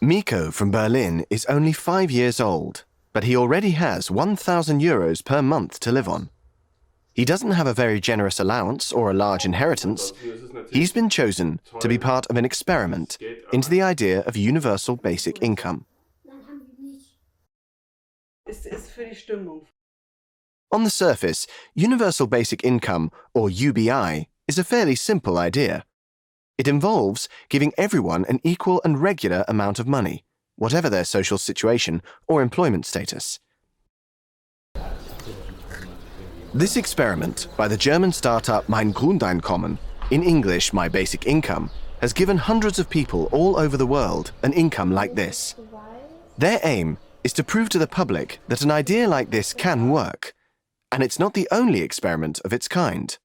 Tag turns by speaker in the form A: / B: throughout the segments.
A: Miko from Berlin is only 5 years old, but he already has €1,000 per month to live on. He doesn't have a very generous allowance or a large inheritance. He's been chosen to be part of an experiment into the idea of universal basic income. On the surface, universal basic income, or UBI, is a fairly simple idea. It involves giving everyone an equal and regular amount of money, whatever their social situation or employment status. This experiment by the German startup Mein Grundeinkommen, in English My Basic Income, has given hundreds of people all over the world an income like this. Their aim is to prove to the public that an idea like this can work, and it's not the only experiment of its kind.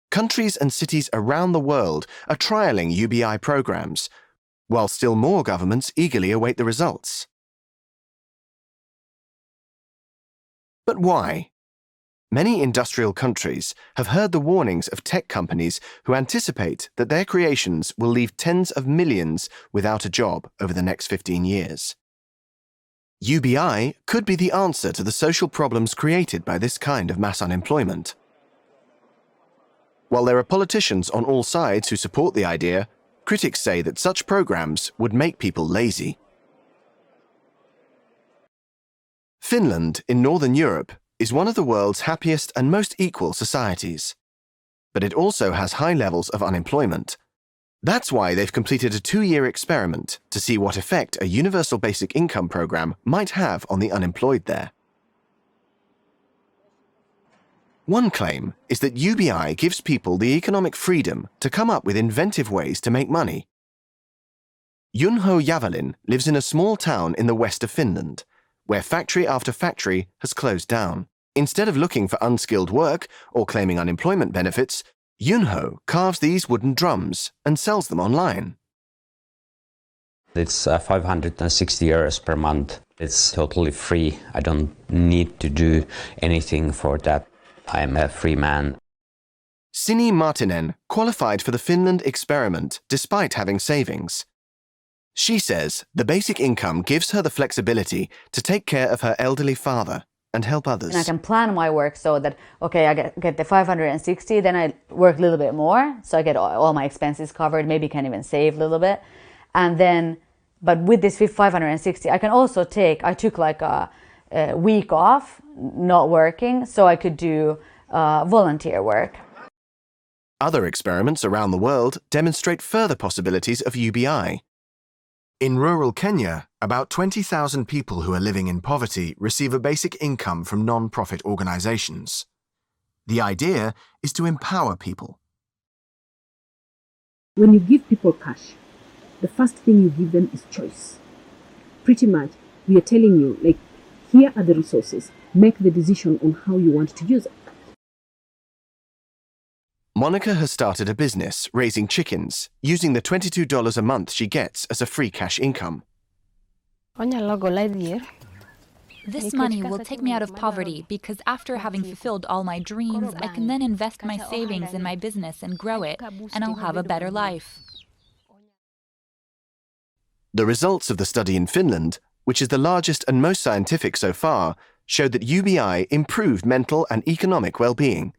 A: Countries and cities around the world are trialling UBI programs, while still more governments eagerly await the results. But why? Many industrial countries have heard the warnings of tech companies who anticipate that their creations will leave tens of millions without a job over the next 15 years. UBI could be the answer to the social problems created by this kind of mass unemployment. While there are politicians on all sides who support the idea, critics say that such programs would make people lazy. Finland, in Northern Europe, is one of the world's happiest and most equal societies. But it also has high levels of unemployment. That's why they've completed a 2-year experiment to see what effect a universal basic income program might have on the unemployed there. One claim is that UBI gives people the economic freedom to come up with inventive ways to make money. Junho Javelin lives in a small town in the west of Finland, where factory after factory has closed down. Instead of looking for unskilled work or claiming unemployment benefits, Junho carves these wooden drums and sells them online.
B: It's €560 per month. It's totally free. I don't need to do anything for that. I'm a free man.
A: Sini Martinen qualified for the Finland experiment despite having savings. She says the basic income gives her the flexibility to take care of her elderly father and help others.
C: And I can plan my work so that, okay, I get the 560, then I work a little bit more, so I get all my expenses covered, maybe can even save a little bit. And then, but with this 560, I can also I took like a week off, not working, so I could do volunteer work.
A: Other experiments around the world demonstrate further possibilities of UBI. In rural Kenya, about 20,000 people who are living in poverty receive a basic income from non-profit organizations. The idea is to empower people.
D: When you give people cash, the first thing you give them is choice. Pretty much, we are telling you, like, here are the resources. Make the decision on how you want to use it.
A: Monica has started a business raising chickens using the $22 a month she gets as a free cash income.
E: This money will take me out of poverty because after having fulfilled all my dreams, I can then invest my savings in my business and grow it, and I'll have a better life.
A: The results of the study in Finland, which is the largest and most scientific so far, showed that UBI improved mental and economic well-being.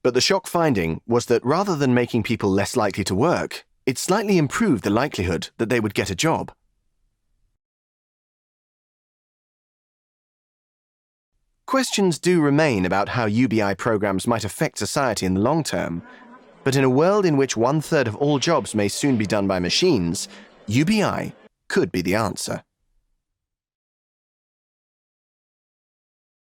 A: But the shock finding was that rather than making people less likely to work, it slightly improved the likelihood that they would get a job. Questions do remain about how UBI programs might affect society in the long term, but in a world in which 1/3 of all jobs may soon be done by machines, UBI could be the answer.